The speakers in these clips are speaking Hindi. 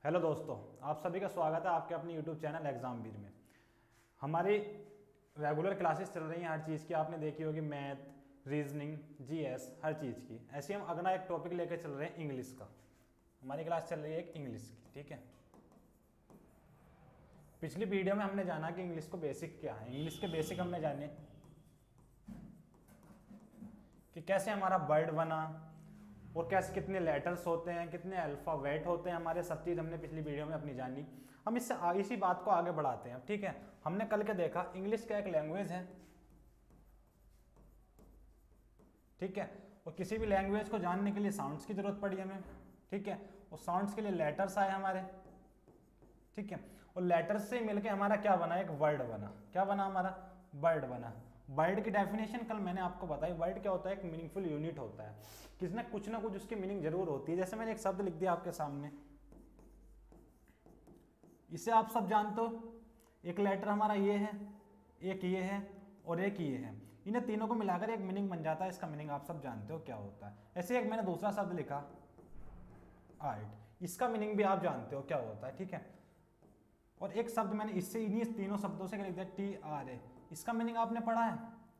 हेलो दोस्तों, आप सभी का स्वागत है आपके अपने यूट्यूब चैनल एग्जाम वीर में। हमारी रेगुलर क्लासेस चल रही हैं हर चीज़ की, आपने देखी होगी, मैथ, रीजनिंग, जीएस, हर चीज़ की। ऐसे हम अगला एक टॉपिक लेकर चल रहे हैं इंग्लिश का। हमारी क्लास चल रही है एक इंग्लिश की, ठीक है। पिछली वीडियो में हमने जाना कि इंग्लिश को बेसिक क्या है। इंग्लिश के बेसिक हमने जाने कि कैसे हमारा वर्ड बना और कैसे कितने लेटर्स होते हैं, कितने अल्फ़ाबेट होते हैं हमारे, सब चीज़ हमने पिछली वीडियो में अपनी जानी। हम इससे इसी बात को आगे बढ़ाते हैं, ठीक है। हमने कल के देखा इंग्लिश का एक लैंग्वेज है, ठीक है। और किसी भी लैंग्वेज को जानने के लिए साउंड्स की जरूरत पड़ी हमें, ठीक है। और साउंड्स के लिए लेटर्स आए हमारे, ठीक है। और लेटर्स से मिलके हमारा क्या बना, एक वर्ड बना। क्या बना हमारा, वर्ड बना। वर्ड की डेफिनेशन कल मैंने आपको बताई। वर्ड क्या होता है, एक मीनिंगफुल यूनिट होता है। किसने कुछ ना कुछ उसकी मीनिंग जरूर होती है। जैसे मैंने एक शब्द लिख दिया आपके सामने, इसे आप सब जानते हो। एक लेटर हमारा ये है, एक ये है और एक ये है। इन्हें तीनों को मिलाकर एक मीनिंग बन जाता है। इसका मीनिंग आप सब जानते हो क्या होता है। ऐसे एक मैंने दूसरा शब्द लिखा, आर्ट। इसका मीनिंग भी आप जानते हो क्या होता है, ठीक है। और एक शब्द मैंने इससे, इन्हीं तीनों शब्दों से लिख दिया, TRA। इसका मीनिंग आपने पढ़ा है?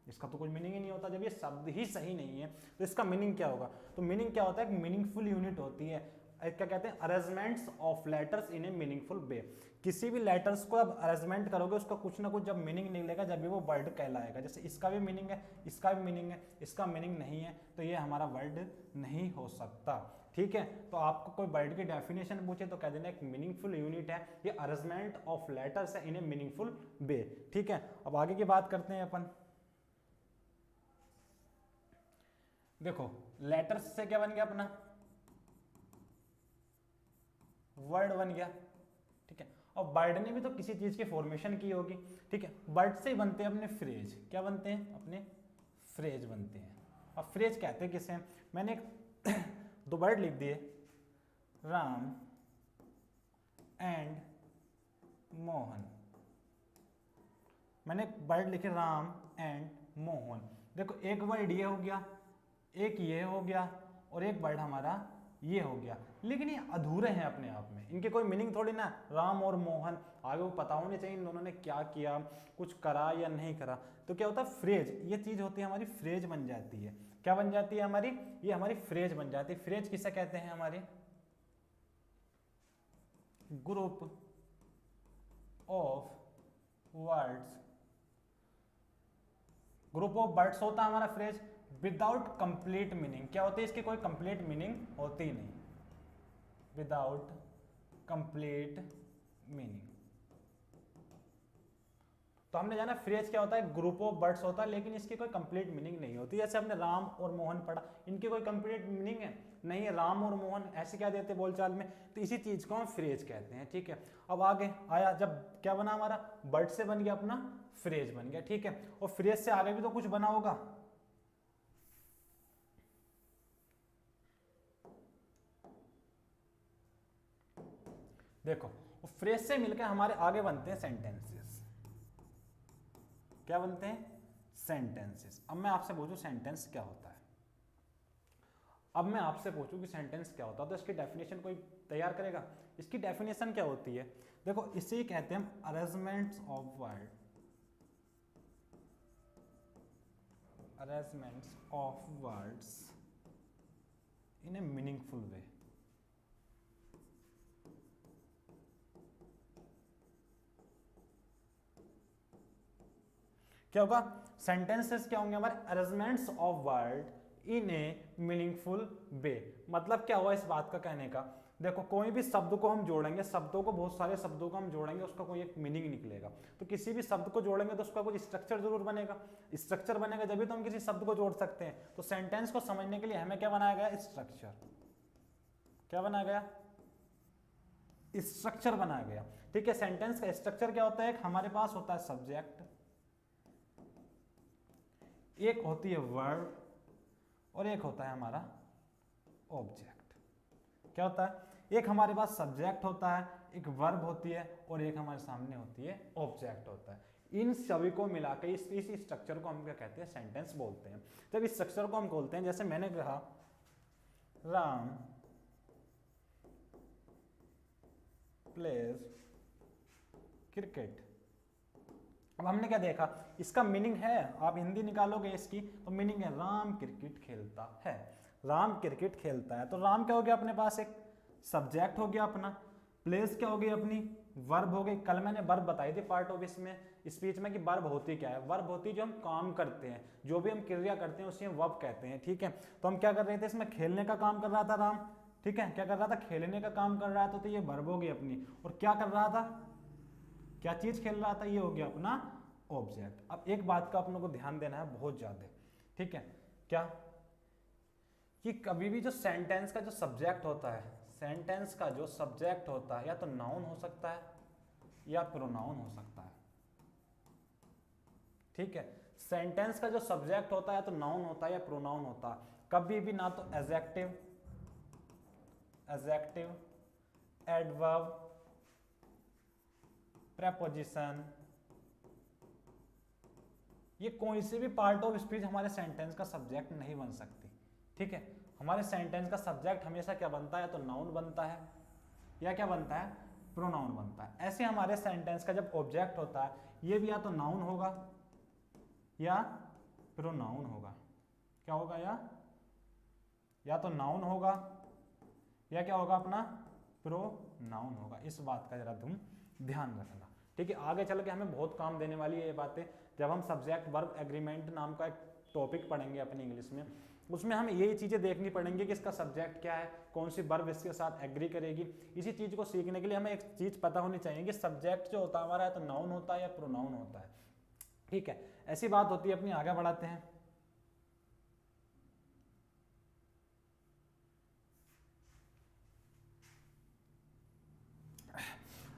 इसका तो कोई मीनिंग ही नहीं होता। जब ये शब्द ही सही नहीं है तो इसका मीनिंग क्या होगा? तो मीनिंग क्या होता है, एक मीनिंगफुल यूनिट होती है। क्या कहते हैं, arrangements of letters in A meaningful वे। किसी भी लेटर्स को अब अरेंजमेंट करोगे, उसका कुछ ना कुछ जब मीनिंग निकलेगा, जब भी वो वर्ड कहलाएगा। जैसे इसका भी मीनिंग है, इसका भी मीनिंग है, इसका मीनिंग नहीं है, तो ये हमारा वर्ड नहीं हो सकता, ठीक है। तो आपको कोई वर्ड की डेफिनेशन पूछे तो कह देना एक मीनिंगफुल यूनिट है, ये अरेंजमेंट ऑफ लेटर्स है इन ए मीनिंगफुल वे, ठीक है। अब आगे की बात करते हैं अपन। देखो, लेटर्स से क्या बन गया अपना, वर्ड बन गया, ठीक है। और वर्ड ने भी तो किसी चीज की फॉर्मेशन की होगी, ठीक है। वर्ड से ही बनते हैं अपने फ्रेज। क्या बनते हैं अपने, फ्रेज बनते हैं। अब फ्रेज कहते हैं किसे, मैंने एक दो वर्ड लिख दिए, राम एंड मोहन। मैंने वर्ड लिखे राम एंड मोहन। देखो, एक वर्ड ये हो गया, एक ये हो गया और एक वर्ड हमारा ये हो गया। लेकिन ये अधूरे हैं अपने आप में, इनके कोई मीनिंग थोड़ी ना। राम और मोहन, आगे वो पता होने चाहिए इन दोनों ने क्या किया, कुछ करा या नहीं करा। तो क्या होता है, फ्रेज, ये चीज होती है हमारी, फ्रेज बन जाती है। क्या बन जाती है हमारी, ये हमारी फ्रेज बन जाती है। फ्रेज किसे कहते हैं, हमारे group of words. Group of words होता है हमारा फ्रेज, विदाउट कंप्लीट मीनिंग। क्या होती है, इसकी कोई कंप्लीट मीनिंग होती ही नहीं, विदाउट कंप्लीट मीनिंग। तो हमने जाना फ्रेज क्या होता है, ग्रुप ऑफ वर्ड्स होता है, लेकिन इसकी कोई कंप्लीट मीनिंग नहीं होती। जैसे हमने राम और मोहन पढ़ा, इनकी कोई कंप्लीट मीनिंग है नहीं है, राम और मोहन ऐसे क्या देते बोलचाल में। तो इसी चीज को हम फ्रेज कहते हैं, ठीक है। अब आगे आया, जब क्या बना हमारा, वर्ड से बन गया अपना फ्रेज बन गया, ठीक है। और फ्रेज से आगे भी तो कुछ बना होगा। देखो, फ्रेज से मिलकर हमारे आगे बनते हैं सेंटेंसेस। क्या बनते हैं, सेंटेंसेस। अब मैं आपसे पूछूं सेंटेंस क्या होता है, अब मैं आपसे पूछूं कि सेंटेंस क्या होता है, तो इसकी डेफिनेशन कोई तैयार करेगा। इसकी डेफिनेशन क्या होती है, देखो, इसे ही कहते हैं हम arrangements of word, arrangements of words in A meaningful वे। क्या होगा, सेंटेंसेस क्या होंगे हमारे, arrangements of word in A meaningful वे। मतलब क्या हुआ इस बात का कहने का, देखो, कोई भी शब्द को हम जोड़ेंगे, शब्दों को, बहुत सारे शब्दों को हम जोड़ेंगे, उसका कोई एक मीनिंग निकलेगा। तो किसी भी शब्द को जोड़ेंगे तो उसका कुछ स्ट्रक्चर जरूर बनेगा। स्ट्रक्चर बनेगा जब भी तो हम किसी शब्द को जोड़ सकते हैं। तो सेंटेंस को समझने के लिए हमें क्या बनाया गया, स्ट्रक्चर। क्या बनाया गया, स्ट्रक्चर बनाया गया, ठीक है। सेंटेंस का स्ट्रक्चर क्या होता है, एक हमारे पास होता है सब्जेक्ट, एक होती है वर्ब और एक होता है हमारा ऑब्जेक्ट। क्या होता है, एक हमारे पास सब्जेक्ट होता है, एक वर्ब होती है और एक हमारे सामने होती है ऑब्जेक्ट होता है। इन सभी को मिलाकर इस स्ट्रक्चर को हम क्या कहते हैं, सेंटेंस बोलते हैं। जब इस स्ट्रक्चर को हम खोलते हैं, जैसे मैंने कहा राम प्लेज क्रिकेट। अब हमने क्या देखा, इसका मीनिंग है, आप हिंदी निकालोगे इसकी तो मीनिंग है राम क्रिकेट खेलता है, राम क्रिकेट खेलता है। तो राम क्या हो गया अपने पास, एक सब्जेक्ट हो गया अपना, प्लेस क्या हो गई अपनी, वर्ब हो गई। कल मैंने वर्ब बताई थी पार्ट ऑफ इसमें स्पीच में कि वर्ब होती क्या है। वर्ब होती जो हम काम करते हैं, जो भी हम क्रिया करते हैं उसे हम वर्ब कहते हैं, ठीक है। तो हम क्या कर रहे थे, इसमें खेलने का काम कर रहा था राम, ठीक है, क्या कर रहा था, खेलने का काम कर रहा था, तो ये वर्ब हो गई अपनी। और क्या कर रहा था, क्या चीज खेल रहा था, ये हो गया अपना ऑब्जेक्ट। अब एक बात का अपनों को ध्यान देना है बहुत ज्यादा, ठीक है, क्या कि कभी भी जो सेंटेंस का जो सब्जेक्ट होता है, सेंटेंस का जो सब्जेक्ट होता है या तो नाउन हो सकता है या प्रोनाउन हो सकता है, ठीक है। सेंटेंस का जो सब्जेक्ट होता है तो नाउन होता है या प्रोनाउन होता है, कभी भी ना तो एडजेक्टिव, एडवर्ब, प्रेपोजिशन, ये कोई से भी पार्ट ऑफ स्पीच हमारे सेंटेंस का सब्जेक्ट नहीं बन सकती, ठीक है। हमारे सेंटेंस का सब्जेक्ट हमेशा क्या बनता है, तो नाउन बनता है या क्या बनता है, प्रोनाउन बनता है। ऐसे हमारे सेंटेंस का जब ऑब्जेक्ट होता है ये भी या तो नाउन होगा या प्रोनाउन होगा, क्या होगा, या तो नाउन होगा या क्या होगा अपना प्रोनाउन होगा। इस बात का जरा तुम ध्यान रखना, ठीक है। आगे चल के हमें बहुत काम देने वाली है ये बातें, जब हम सब्जेक्ट वर्ब एग्रीमेंट नाम का एक टॉपिक पढ़ेंगे अपनी इंग्लिश में, उसमें हमें यही चीजें देखनी पड़ेंगी कि इसका सब्जेक्ट क्या है, कौन सी वर्ब इसके साथ एग्री करेगी। इसी चीज को सीखने के लिए हमें एक चीज पता होनी चाहिए कि सब्जेक्ट जो होता है हमारा है तो नाउन होता है या प्रोनाउन होता है, ठीक है। ऐसी बात होती है अपनी, आगे बढ़ाते हैं।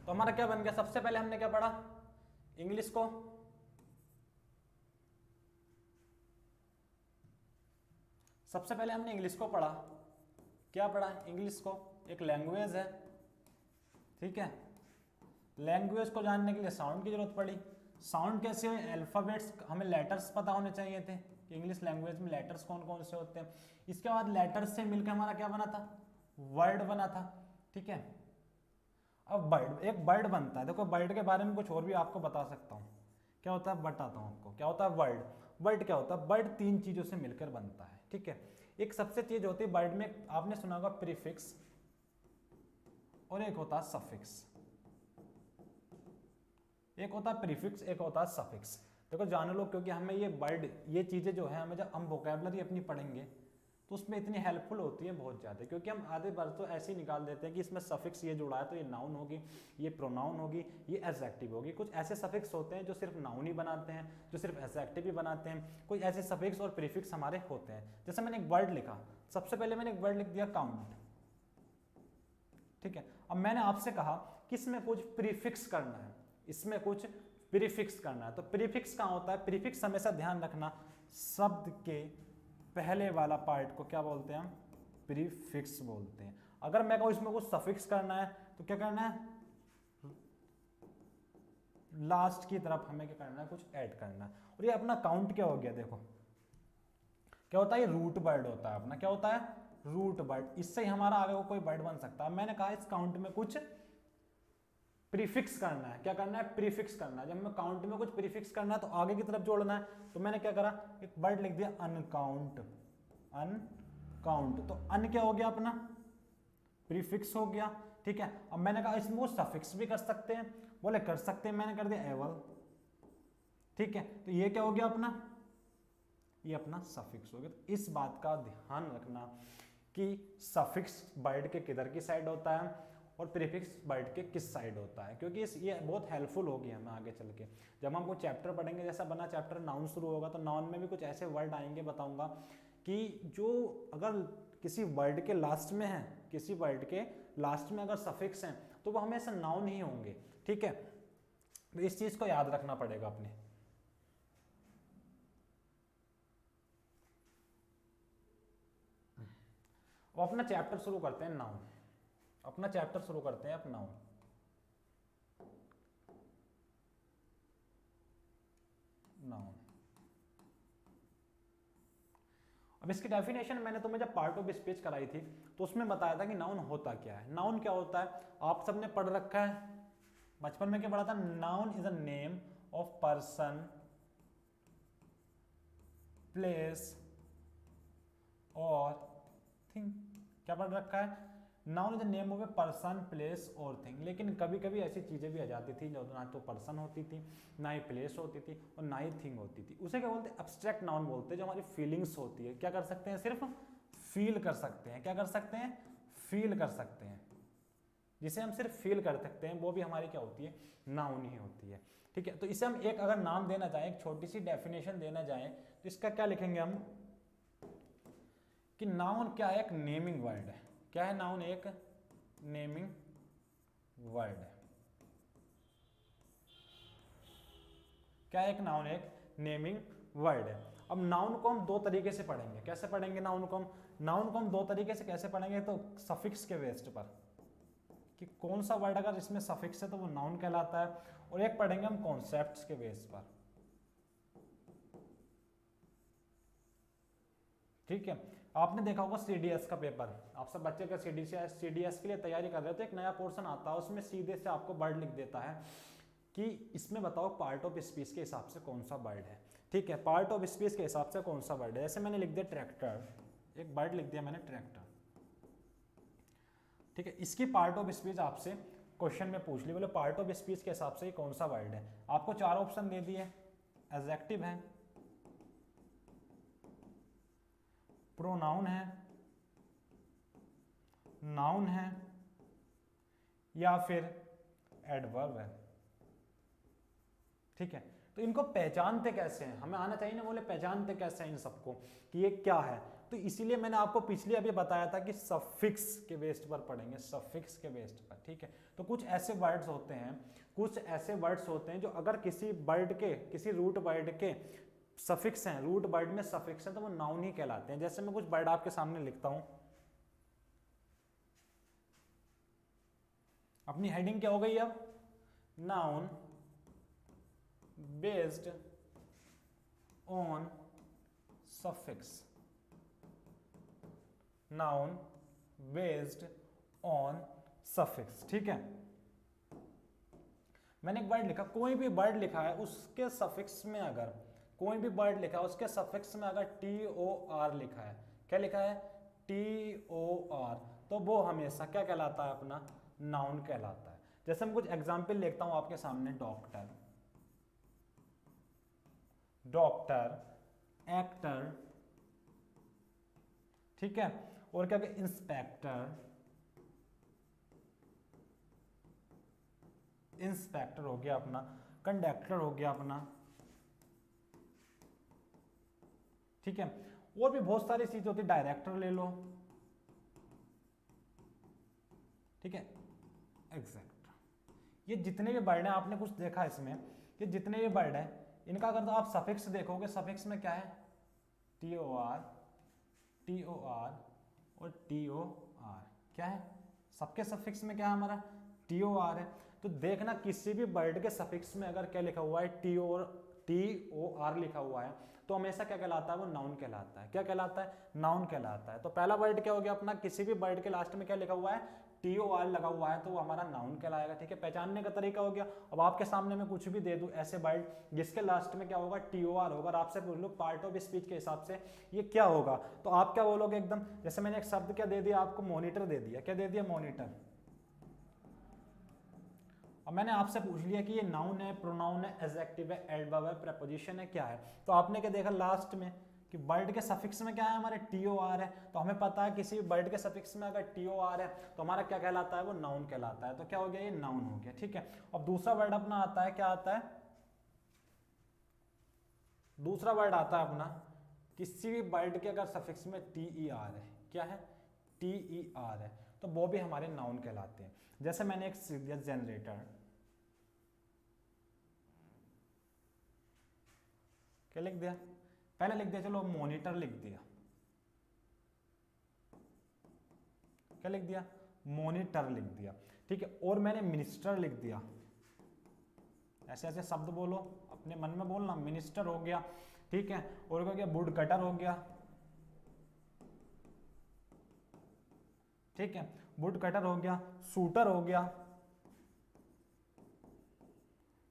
तो हमारा क्या बन गया, सबसे पहले हमने क्या पढ़ा, इंग्लिश को, सबसे पहले हमने इंग्लिश को पढ़ा। क्या पढ़ा, इंग्लिश को एक लैंग्वेज है, ठीक है। लैंग्वेज को जानने के लिए साउंड की जरूरत पड़ी। साउंड कैसे हुए, अल्फाबेट्स, हमें लेटर्स पता होने चाहिए थे कि इंग्लिश लैंग्वेज में लेटर्स कौन कौन से होते हैं। इसके बाद लेटर्स से मिलकर हमारा क्या बना था, वर्ड बना था, ठीक है। अब बर्ड, एक बर्ड बनता है, देखो बर्ड के बारे में कुछ और भी आपको बता सकता हूँ, क्या होता है, बताता हूँ आपको क्या होता है वर्ड। वर्ड क्या होता है, वर्ड तीन चीजों से मिलकर बनता है, ठीक है। एक सबसे चीज होती है वर्ड में, आपने सुना होगा प्रीफिक्स, और एक होता है सफिक्स। एक होता है प्रीफिक्स, एक होता है सफिक्स। देखो जान लो, क्योंकि हमें ये वर्ड, ये चीजें जो है हमें जब हम वोकैबुलरी अपनी पढ़ेंगे तो उसमें इतनी हेल्पफुल होती है बहुत ज़्यादा, क्योंकि हम आधे बार तो ऐसे ही निकाल देते हैं कि इसमें सफिक्स ये जुड़ा है तो ये नाउन होगी, ये प्रोनाउन होगी, ये एडजेक्टिव होगी। कुछ ऐसे सफिक्स होते हैं जो सिर्फ नाउन ही बनाते हैं, जो सिर्फ एडजेक्टिव ही बनाते हैं। कोई ऐसे सफिक्स और प्रीफिक्स हमारे होते हैं। जैसे मैंने एक वर्ड लिखा, सबसे पहले मैंने एक वर्ड लिख दिया काउंट, ठीक है। अब मैंने आपसे कहा कि इसमें कुछ प्रीफिक्स करना है, इसमें कुछ प्रीफिक्स करना है। तो प्रीफिक्स कहाँ होता है, प्रीफिक्स हमेशा ध्यान रखना, शब्द के पहले वाला पार्ट को क्या बोलते हैं हम, प्रीफिक्स बोलते हैं। अगर मैं कहूं इसमें कुछ सफिक्स करना है तो क्या करना है, लास्ट की तरफ हमें क्या करना है, कुछ ऐड करना है। और ये अपना काउंट क्या हो गया, देखो क्या होता है, ये रूट वर्ड होता है अपना, क्या होता है, रूट वर्ड। इससे ही हमारा आगे को कोई वर्ड बन सकता है। मैंने कहा इस काउंट में कुछ प्रीफिक्स करना है, क्या करना है, प्रीफिक्स करना है। जब हमें काउंट में कुछ प्रीफिक्स करना है तो आगे की तरफ जोड़ना है। तो मैंने क्या करा, एक वर्ड लिख दिया अनकाउंट, अनकाउंट। तो अन क्या हो गया अपना, प्रीफिक्स हो गया, ठीक है। अब मैंने कहा इसमें वो सफिक्स भी कर सकते हैं, बोले कर सकते हैं, मैंने कर दिया एवल, ठीक है। तो ये क्या हो गया अपना, ये अपना सफिक्स हो गया। तो इस बात का ध्यान रखना कि सफिक्स वर्ड के किधर की साइड होता है और प्रीफिक्स वर्ड के किस साइड होता है, क्योंकि ये बहुत हेल्पफुल होगी हमें आगे चल के। जब हम कोई चैप्टर पढ़ेंगे, जैसा बना चैप्टर नाउन शुरू होगा तो नाउन में भी कुछ ऐसे वर्ड आएंगे, बताऊंगा कि जो अगर किसी वर्ड के लास्ट में है, किसी वर्ड के लास्ट में अगर सफिक्स हैं तो वो हमेशा नाउन ही होंगे, ठीक है। तो इस चीज को याद रखना पड़ेगा अपने। अब अपना चैप्टर शुरू करते हैं नाउन, अपना चैप्टर शुरू करते हैं नाउन। नाउन, अब इसकी डेफिनेशन मैंने तुम्हें जब पार्ट ऑफ स्पीच कराई थी तो उसमें बताया था कि नाउन होता क्या है। नाउन क्या होता है, आप सबने पढ़ रखा है बचपन में, क्या पढ़ा था, noun is a name of person, place और थिंग। क्या पढ़ रखा है, noun is the name of a person, place और थिंग। लेकिन कभी कभी ऐसी चीजें भी आ जाती थी जो ना तो पर्सन होती थी, ना ही प्लेस होती थी और ना ही थिंग होती थी। उसे क्या बोलते हैं, एब्स्ट्रैक्ट नाउन बोलते हैं, जो हमारी फीलिंग्स होती है। क्या कर सकते हैं, सिर्फ फील कर सकते हैं। क्या कर सकते हैं, फील कर सकते हैं। जिसे हम सिर्फ फील कर सकते हैं वो भी हमारी क्या होती है, नाउन ही होती है। ठीक है, तो इसे हम एक अगर नाम देना चाहें, एक छोटी सी डेफिनेशन देना चाहें, तो इसका क्या लिखेंगे हम कि नाउन क्या है, एक नेमिंग वर्ड है। क्या है नाउन, एक नेमिंग वर्ड है। क्या है एक नाउन, एक नेमिंग वर्ड है। अब नाउन को हम दो तरीके से पढ़ेंगे। कैसे पढ़ेंगे नाउन को हम दो तरीके से कैसे पढ़ेंगे, तो सफिक्स के बेस्ड पर, कि कौन सा वर्ड अगर इसमें सफिक्स है तो वो नाउन कहलाता है, और एक पढ़ेंगे हम कॉन्सेप्ट्स के बेस पर। ठीक है, आपने देखा होगा सीडीएस का पेपर, आप सब बच्चे का सीडीएस के लिए तैयारी कर रहे हो तो एक नया पोर्शन आता है, उसमें सीधे से आपको वर्ड लिख देता है कि इसमें बताओ पार्ट ऑफ स्पीच के हिसाब से कौन सा वर्ड है। ठीक है, पार्ट ऑफ स्पीच के हिसाब से कौन सा वर्ड है। जैसे मैंने लिख दिया ट्रैक्टर, एक वर्ड लिख दिया मैंने ट्रैक्टर। ठीक है, इसकी पार्ट ऑफ स्पीच आपसे क्वेश्चन में पूछ ली, बोले पार्ट ऑफ स्पीच के हिसाब से कौन सा वर्ड है। आपको चार ऑप्शन दे दिए, एडजेक्टिव है, प्रोनाउन है, नाउन है, या फिर एडवर्ब है। ठीक है, तो इनको पहचानते कैसे हैं, हमें आना चाहिए ना, बोले पहचानते कैसे हैं इन सबको कि ये क्या है। तो इसीलिए मैंने आपको पिछले अभी बताया था कि सफिक्स के बेस्ड पर पढ़ेंगे, सफिक्स के बेस्ड पर। ठीक है, तो कुछ ऐसे वर्ड्स होते हैं जो अगर किसी वर्ड के, किसी रूट वर्ड के सफिक्स हैं, रूट वर्ड में सफिक्स हैं, तो वो नाउन ही कहलाते हैं। जैसे मैं कुछ वर्ड आपके सामने लिखता हूं, अपनी हेडिंग क्या हो गई अब, noun based on suffix, noun based on suffix. ठीक है, मैंने एक वर्ड लिखा, कोई भी वर्ड लिखा है उसके सफिक्स में अगर कोई भी वर्ड लिखा है उसके सफिक्स में अगर TOR लिखा है, क्या लिखा है, TOR, तो वो हमेशा क्या कहलाता है, अपना नाउन कहलाता है। जैसे मैं कुछ एग्जाम्पल लिखता हूं आपके सामने, डॉक्टर, डॉक्टर, एक्टर, ठीक है, और क्या, इंस्पेक्टर, इंस्पेक्टर हो गया अपना, कंडक्टर हो गया अपना। ठीक है, और भी बहुत सारी चीजें होती है, डायरेक्टर ले लो। ठीक है, एग्जैक्ट, ये जितने भी वर्ड हैं, आपने कुछ देखा इसमें, ये जितने भी वर्ड हैं इनका अगर तो आप सफिक्स देखोगे, सफिक्स में क्या है, TOR, TOR और TOR। क्या है, सबके सफिक्स में क्या है, हमारा TOR है। तो देखना किसी भी वर्ड के सफिक्स में अगर क्या लिखा हुआ है, TOR लिखा हुआ है, तो हमेशा क्या कहलाता है, वो नाउन कहलाता है। क्या कहलाता है, नाउन कहलाता है। तो पहला वर्ड क्या हो गया अपना, किसी भी वर्ड के लास्ट में क्या लिखा हुआ है, TOR लगा हुआ है, तो वो हमारा नाउन कहलाएगा। ठीक है, पहचानने का तरीका हो गया। अब आपके सामने में कुछ भी दे दूं ऐसे वर्ड जिसके लास्ट में क्या होगा, TOR होगा, और आपसे पूछ लो पार्ट ऑफ स्पीच के हिसाब से ये क्या होगा, तो आप क्या बोलोगे एकदम। जैसे मैंने एक शब्द क्या दे दिया आपको, मॉनिटर दे दिया। क्या दे दिया, मॉनिटर। अब मैंने आपसे पूछ लिया कि ये नाउन है, प्रोनाउन है, एडजेक्टिव है, एडवर्ब है, प्रीपोजिशन है, क्या है। तो आपने क्या देखा लास्ट में कि वर्ड के सफिक्स में क्या है, हमारे TOR है। तो हमें पता है किसी वर्ड के सफिक्स में अगर TOR है तो हमारा क्या कहलाता है, वो नाउन कहलाता है। तो क्या हो गया, ये नाउन हो गया। ठीक है, अब दूसरा वर्ड अपना आता है, क्या आता है, दूसरा वर्ड आता है अपना, किसी भी वर्ड के अगर सफिक्स में TER है, क्या है, TER है, तो वो भी हमारे नाउन कहलाते हैं। जैसे मैंने एक जनरेटर, क्या लिख दिया, पहले लिख दिया, चलो मॉनिटर लिख दिया। क्या लिख दिया, मॉनिटर लिख दिया। ठीक है, और मैंने मिनिस्टर लिख दिया। ऐसे ऐसे शब्द बोलो, अपने मन में बोलना, मिनिस्टर हो गया। ठीक है, और क्या, वुड कटर हो गया, ठीक है, वुड कटर हो गया, शूटर हो गया,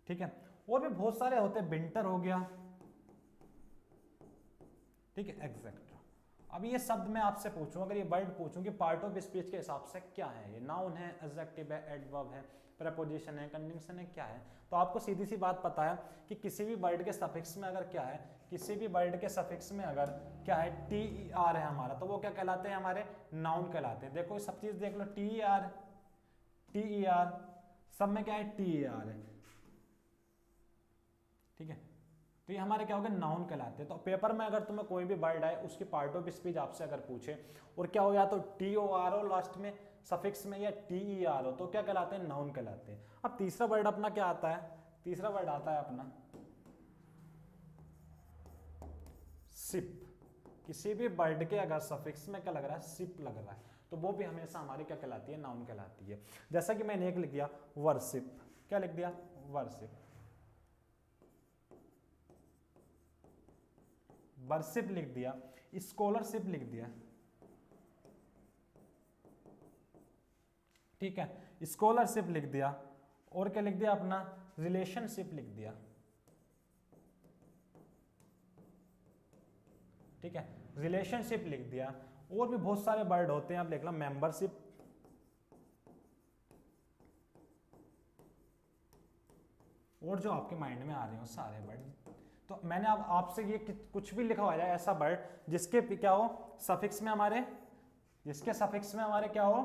ठीक है, और भी बहुत सारे होते हैं, बिंटर हो गया, ठीक है, एक्सेट्रा। अब ये शब्द मैं आपसे पूछूं, अगर ये वर्ड पूछूं कि पार्ट ऑफ स्पीच के हिसाब से क्या है, ये नाउन है, एडजेक्टिव है, एडवर्ब है, प्रीपोजिशन है, कंजंक्शन है, क्या है, तो आपको सीधी सी बात पता है कि किसी भी वर्ड के सफिक्स में अगर क्या है, किसी भी वर्ड के सफिक्स में अगर क्या है, टी ई आर है हमारा, तो वो क्या कहलाते हैं, हमारे नाउन कहलाते हैं। देखो सब चीज देख लो, टी ई आर सब में क्या है, टी ई आर है, ठीक है, तो ये हमारे क्या हो गए, नाउन कहलाते हैं। तो पेपर में अगर तुम्हें कोई भी वर्ड आए, उसकी पार्ट ऑफ स्पीच आपसे अगर पूछे और क्या हो, या तो टी ओ आर हो लास्ट में सफिक्स में, या टी ई आर हो, तो क्या कहलाते हैं, नाउन कहलाते हैं। अब तीसरा वर्ड अपना क्या आता है, तीसरा वर्ड आता है अपना सिप। किसी भी वर्ड के अगर सफिक्स में क्या लग रहा है, सिप लग रहा है, तो वो भी हमेशा हमारी क्या कहलाती है, नाउन कहलाती है। जैसा कि मैंने एक लिख दिया वर्शिप, क्या लिख दिया, वर्शिप, वर्शिप लिख दिया, स्कॉलरशिप लिख दिया, ठीक है, स्कॉलरशिप लिख दिया, और क्या लिख दिया अपना, रिलेशनशिप लिख दिया, ठीक है, रिलेशनशिप लिख दिया। और भी बहुत सारे वर्ड होते हैं, आप देख लो, मेंबरशिप, और जो आपके माइंड में आ रहे हो सारे वर्ड। तो मैंने अब आपसे ये कुछ भी लिखा हुआ है ऐसा वर्ड जिसके क्या हो, सफिक्स में हमारे, जिसके सफिक्स में हमारे क्या हो,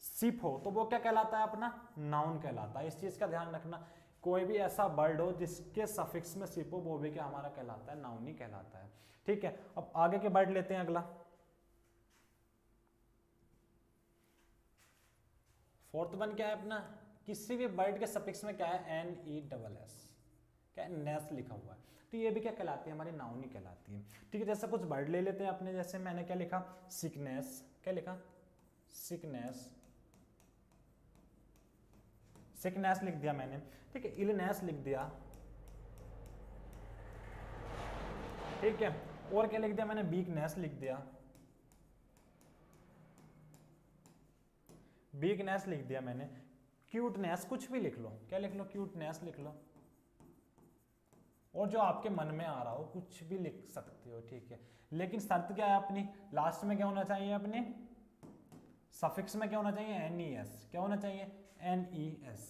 सिप हो, तो वो क्या कहलाता है, अपना नाउन कहलाता है। इस चीज का ध्यान रखना, कोई भी ऐसा वर्ड हो जिसके सफिक्स में सिप हो, वो भी क्या हमारा कहलाता है, नाउन ही कहलाता है, ठीक है। अब आगे के वर्ड लेते हैं, अगला फोर्थ वन क्या है अपना, किसी भी वर्ड के सफिक्स में क्या है, एन ई डबल एस, क्या है, नेस लिखा हुआ है, तो ये भी क्या कहलाती है, हमारी नाउन ही कहलाती है, ठीक है। जैसे कुछ वर्ड ले लेते हैं अपने, जैसे मैंने क्या लिखा, सिकनेस, क्या लिखा, सिकनेस, सिकनेस लिख दिया मैंने, ठीक है, इलनेस लिख दिया, ठीक है, और क्या लिख दिया मैंने, वीकनेस लिख दिया, वीकनेस लिख दिया मैंने, क्यूटनेस, कुछ भी लिख लो, क्या लिख लो, क्यूटनेस लिख लो, और जो आपके मन में आ रहा हो कुछ भी लिख सकते हो, ठीक है। लेकिन शर्त क्या है अपनी, लास्ट में क्या होना चाहिए, अपने सफिक्स में क्या होना चाहिए, एन ई एस, क्या होना चाहिए, एन ई एस,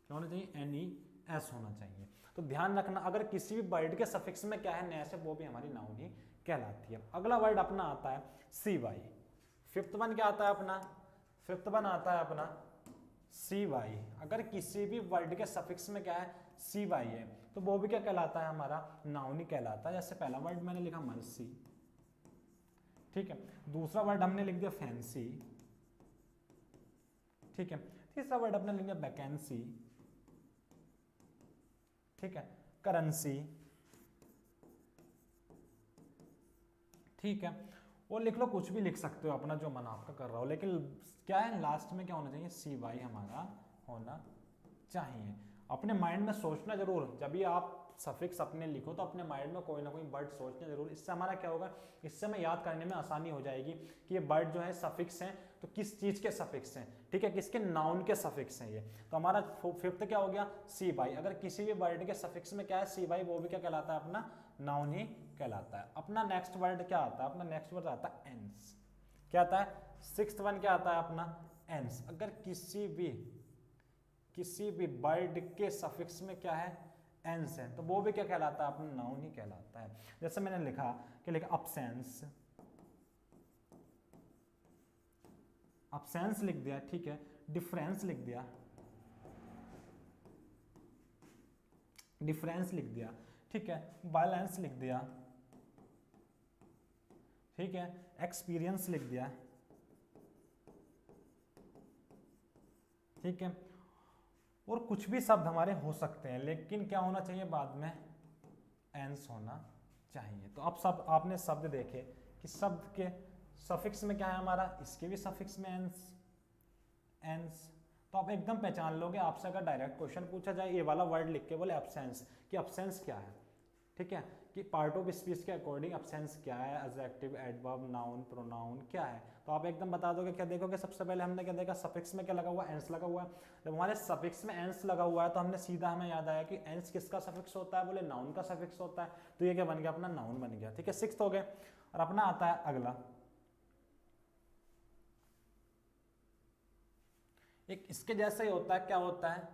क्या होना चाहिए, एन ई एस होना चाहिए। तो ध्यान रखना, अगर किसी भी वर्ड के सफिक्स में क्या है, नेस है, वो भी हमारी नाउन ही कहलाती है। अगला वर्ड अपना आता है सी वाई, फिफ्थ वन क्या आता है अपना, फिफ्थ वन आता है अपना सी वाई। अगर किसी भी वर्ड के सफिक्स में क्या है, सी वाई है, तो वो भी क्या कहलाता है, हमारा नाउन ही कहलाता है। जैसे पहला वर्ड मैंने लिखा मर्सी, ठीक है, दूसरा वर्ड हमने लिख दिया फैंसी, ठीक है, तीसरा वर्ड अपने लिख दिया वैकेंसी, ठीक है, करेंसी, ठीक है, और लिख लो, कुछ भी लिख सकते हो अपना जो मन आपका कर रहा हो, लेकिन क्या है, लास्ट में क्या होना चाहिए, सी वाई हमारा होना चाहिए। अपने माइंड में सोचना जरूर, जब भी आप सफिक्स अपने लिखो तो अपने माइंड में कोई ना कोई वर्ड सोचना जरूर, इससे हमारा क्या होगा, इससे हमें याद करने में आसानी हो जाएगी कि ये वर्ड जो है सफिक्स हैं, तो किस चीज के सफिक्स हैं, ठीक है, किसके, नाउन के सफिक्स हैं ये। तो हमारा फिफ्थ क्या हो गया, सी वाई। अगर किसी भी वर्ड के सफिक्स में क्या है, सी वाई, वो भी क्या कहलाता है, अपना नाउन ही कहलाता है। अपना नेक्स्ट वर्ड क्या आता है, अपना नेक्स्ट वर्ड आता है एंस, क्या आता है, सिक्स्थ वन क्या आता है अपना, एंस। अगर किसी भी वर्ड के सफिक्स में क्या है, एंस है, तो वो भी क्या कहलाता है, अपना नाउन ही कहलाता है। जैसे मैंने लिखा कि लिखा अब्सेंस, अब्सेंस लिख दिया, ठीक है, डिफरेंस लिख दिया, डिफरेंस लिख दिया, ठीक है, बैलेंस लिख दिया, ठीक है, एक्सपीरियंस लिख दिया, ठीक है, और कुछ भी शब्द हमारे हो सकते हैं, लेकिन क्या होना चाहिए, बाद में एंस होना चाहिए। तो अब सब आपने शब्द देखे कि शब्द के सफिक्स में क्या है हमारा, इसके भी सफिक्स में एंस, एंस, तो आप एकदम पहचान लोगे। आपसे अगर डायरेक्ट क्वेश्चन पूछा जाए, ये वाला वर्ड लिख के बोले एब्सेंस, कि एब्सेंस क्या है, ठीक है, कि पार्ट ऑफ स्पीच के अकॉर्डिंग एब्सेंस क्या है, एडजेक्टिव, एडवर्ब, नाउन, प्रोनाउन क्या है, तो आप एकदम बता दोगे। क्या देखोगे, सबसे पहले हमने क्या देखा, सफिक्स में क्या लगा हुआ है, एंस लगा हुआ है। जब हमारे सफिक्स में एंस लगा हुआ है तो हमने सीधा, हमें याद आया कि एंस किसका सफिक्स होता है, बोले नाउन का सफिक्स होता है। तो ये क्या बन गया, अपना नाउन बन गया। ठीक है, 6 हो गए। और अपना आता है अगला, एक इसके जैसा ही होता है, क्या होता है,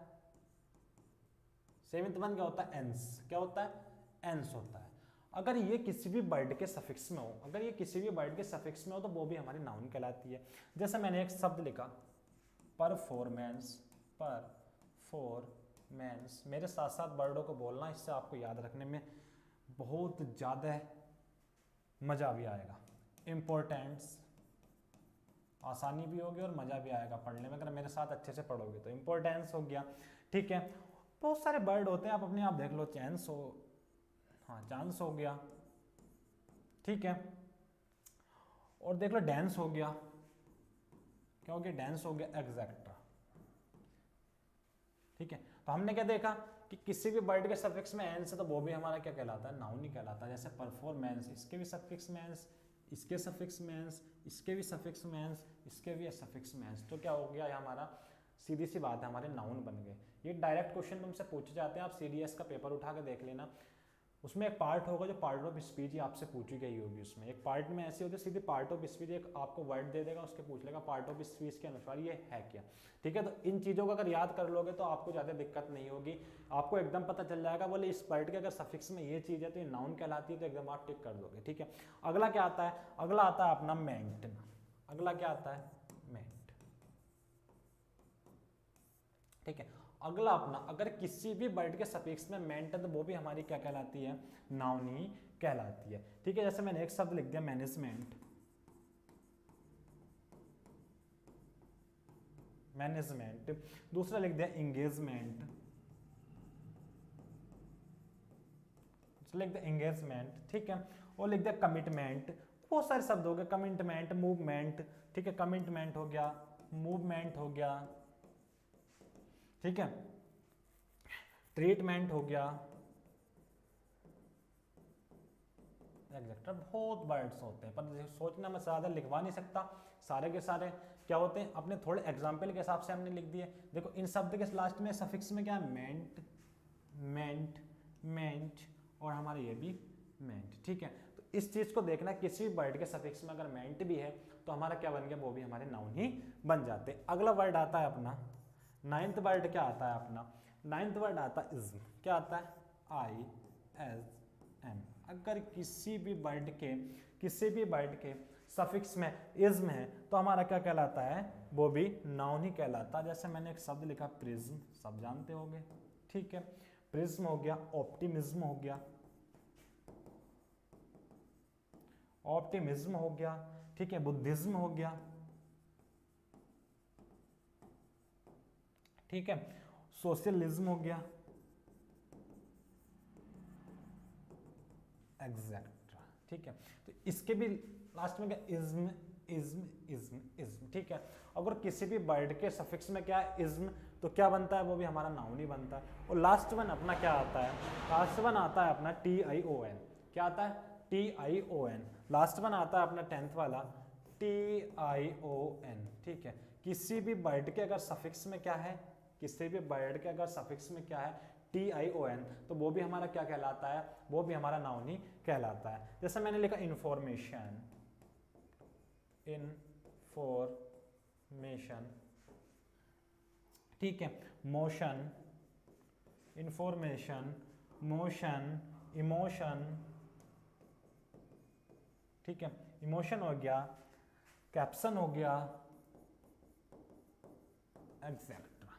7th वन क्या होता है, एंस। क्या होता है, एंस होता है। अगर ये किसी भी वर्ड के सफिक्स में हो, अगर ये किसी भी वर्ड के सफिक्स में हो तो वो भी हमारी नाउन कहलाती है। जैसे मैंने एक शब्द लिखा, परफॉर्मेंस, परफॉर्मेंस। मेरे साथ साथ वर्डों को बोलना, इससे आपको याद रखने में बहुत ज़्यादा मज़ा भी आएगा। इम्पोर्टेंस, आसानी भी होगी और मज़ा भी आएगा पढ़ने में, अगर मेरे साथ अच्छे से पढ़ोगे तो। इम्पोर्टेंस हो गया, ठीक है। बहुत सारे वर्ड होते हैं, आप अपने आप देख लो, चांस हो, हाँ चांस हो गया, ठीक है। और देख लो डांस हो गया, क्या हो गया, डांस हो गया, एग्जैक्ट्रा। ठीक है, तो हमने क्या देखा कि किसी भी वर्ड के सफिक्स में एंस है तो वो भी हमारा क्या कहलाता है, नाउन ही कहलाता है। जैसे परफॉर्मेंस, इसके भी सफिक्स में एंस, इसके सफिक्स में एंस, इसके भी सफिक्स में एंस, इसके भी सफिक्स में एंस, तो क्या हो गया, ये हमारा सीधी सी बात है, हमारे नाउन बन गए। ये डायरेक्ट क्वेश्चन तुमसे पूछे जाते हैं, आप सीडीएस का पेपर उठा के देख लेना, उसमें एक पार्ट होगा जो पार्ट ऑफ स्पीच ही आपसे पूछी गई होगी। उसमें एक पार्ट में ऐसी होती है सीधे पार्ट ऑफ स्पीच, एक आपको वर्ड दे देगा, उसके पूछ लेगा पार्ट ऑफ स्पीच के अनुसार ये है क्या। ठीक है, तो इन चीज़ों को अगर याद कर लोगे तो आपको ज़्यादा दिक्कत नहीं होगी, आपको एकदम पता चल जाएगा। बोले इस वर्ड के अगर सफिक्स में ये चीज़ है तो ये नाउन कहलाती है, तो एकदम आप टिक कर दोगे। ठीक है, अगला क्या आता है, अगला आता है अपना मेंट। अगला क्या आता है, मेंट। ठीक है, अगला अपना, अगर किसी भी वर्ड के सफिक्स में मेंट है तो वो भी हमारी क्या कहलाती है, नाउन ही कहलाती है। ठीक है, जैसे मैंने एक शब्द लिख दिया मैनेजमेंट, मैनेजमेंट। दूसरा लिख दिया इंगेजमेंट, लिख दिया इंगेजमेंट। ठीक है, और लिख दिया कमिटमेंट। बहुत सारे शब्द हो गए, कमिटमेंट, मूवमेंट। ठीक है, कमिटमेंट हो गया, मूवमेंट हो गया, ठीक है, ट्रीटमेंट हो गया, एग्जैक्ट। बहुत वर्ड्स होते हैं, पर सोचना मैं ज़्यादा लिखवा नहीं सकता, सारे के सारे क्या होते हैं, अपने थोड़े एग्जाम्पल के हिसाब से हमने लिख दिए। देखो इन शब्द के लास्ट में सफिक्स में क्या है, मेंट, मेंट, मेंट, और हमारे ये भी मेंट। ठीक है, तो इस चीज़ को देखना, किसी भी वर्ड के सफिक्स में अगर मेंट भी है तो हमारा क्या बन गया, वो भी हमारे नाउन ही बन जाते हैं। अगला वर्ड आता है अपना 9th वर्ड, क्या आता है अपना 9th वर्ड आता है इज्म। क्या आता है, ISM। अगर किसी भी वर्ड के सफिक्स में इज्म है तो हमारा क्या कहलाता है, वो भी नाउन ही कहलाता है। जैसे मैंने एक शब्द लिखा प्रिज्म, सब जानते होंगे। ठीक है, प्रिज्म हो गया, ऑप्टिमिज्म हो गया, ऑप्टिमिज्म हो गया। ठीक है, बुद्धिज्म हो गया। ठीक है, सोशलिज्म हो गया, एग्जैक्ट। ठीक है, तो इसके भी लास्ट में क्या, इज्म, इज्म, इज्म, इज्म। ठीक है, अगर किसी भी वर्ड के सफिक्स में क्या है, इज्म, तो क्या बनता है, वो भी हमारा नाउन ही बनता है। और लास्ट वन अपना क्या आता है, लास्ट वन आता है अपना TION। क्या आता है, TION। लास्ट वन आता है अपना 10th वाला TION। ठीक है, किसी भी वर्ड के अगर सफिक्स में क्या है, किसी भी वर्ड के अगर सफिक्स में क्या है, TION, तो वो भी हमारा क्या कहलाता है, वो भी हमारा नाउन ही कहलाता है। जैसे मैंने लिखा इंफॉर्मेशन, इंफॉर्मेशन। ठीक है, मोशन, इंफॉर्मेशन, मोशन, इमोशन। ठीक है, इमोशन हो गया, कैप्शन हो गया, एग्जैक्ट्रा।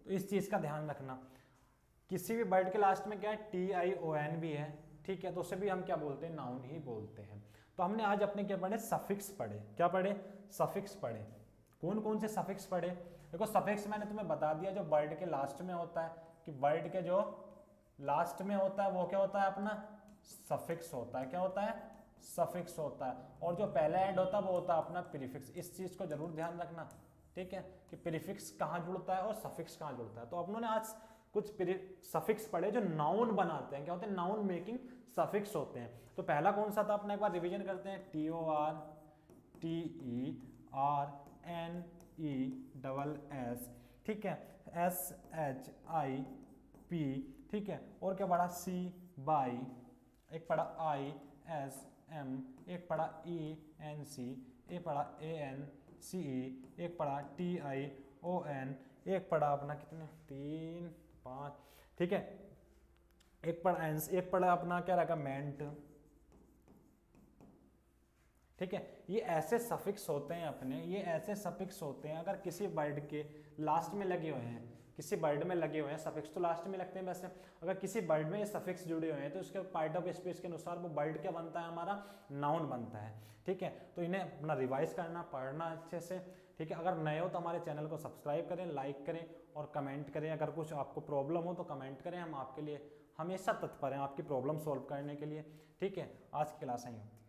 तो इस चीज का ध्यान रखना, किसी भी वर्ड के लास्ट में क्या है, TION भी है। ठीक है, तो उसे भी हम क्या बोलते हैं, नाउन ही बोलते हैं। तो हमने आज अपने क्या पढ़े, सफिक्स पढ़े। क्या पढ़े, सफिक्स पढ़े। कौन कौन से सफिक्स पढ़े, देखो सफिक्स मैंने तुम्हें बता दिया, जो वर्ड के लास्ट में होता है, कि वर्ड के जो लास्ट में होता है वो क्या होता है, अपना सफिक्स होता है। क्या होता है, सफिक्स होता है। और जो पहले एंड होता है वो होता है अपना प्रीफिक्स। इस चीज को जरूर ध्यान रखना, ठीक है, कि प्रीफिक्स कहाँ जुड़ता है और सफिक्स कहाँ जुड़ता है। तो अपनों ने आज कुछ सफिक्स पढ़े जो नाउन बनाते हैं, क्या होते हैं, नाउन मेकिंग सफिक्स होते हैं। तो पहला कौन सा था अपना, एक बार रिवीजन करते हैं, TORTERNESS, ठीक है, SHIP, ठीक है, और क्या पढ़ा, C बाई, एक पढ़ा ISM, एक पढ़ा ENC, एक पढ़ा ANCE, एक पढ़ा TION, एक पढ़ा अपना कितने 3 5, ठीक है, एक पढ़ा अपना क्या रखा, मेंट, ठीक है। ये ऐसे सफिक्स होते हैं अपने, ये ऐसे सफिक्स होते हैं अगर किसी वर्ड के लास्ट में लगे हुए हैं, किसी वर्ड में लगे हुए हैं, सफिक्स तो लास्ट में लगते हैं वैसे, अगर किसी वर्ड में ये सफिक्स जुड़े हुए हैं तो उसके पार्ट ऑफ स्पीच के अनुसार वो वर्ड क्या बनता है, हमारा नाउन बनता है, ठीक है। तो इन्हें अपना रिवाइज करना, पढ़ना अच्छे से, ठीक है। अगर नए हो तो हमारे चैनल को सब्सक्राइब करें, लाइक करें और कमेंट करें। अगर कुछ आपको प्रॉब्लम हो तो कमेंट करें, हम आपके लिए हमेशा तत्पर हैं आपकी प्रॉब्लम सॉल्व करने के लिए, ठीक है। आज की क्लास यहीं होती है।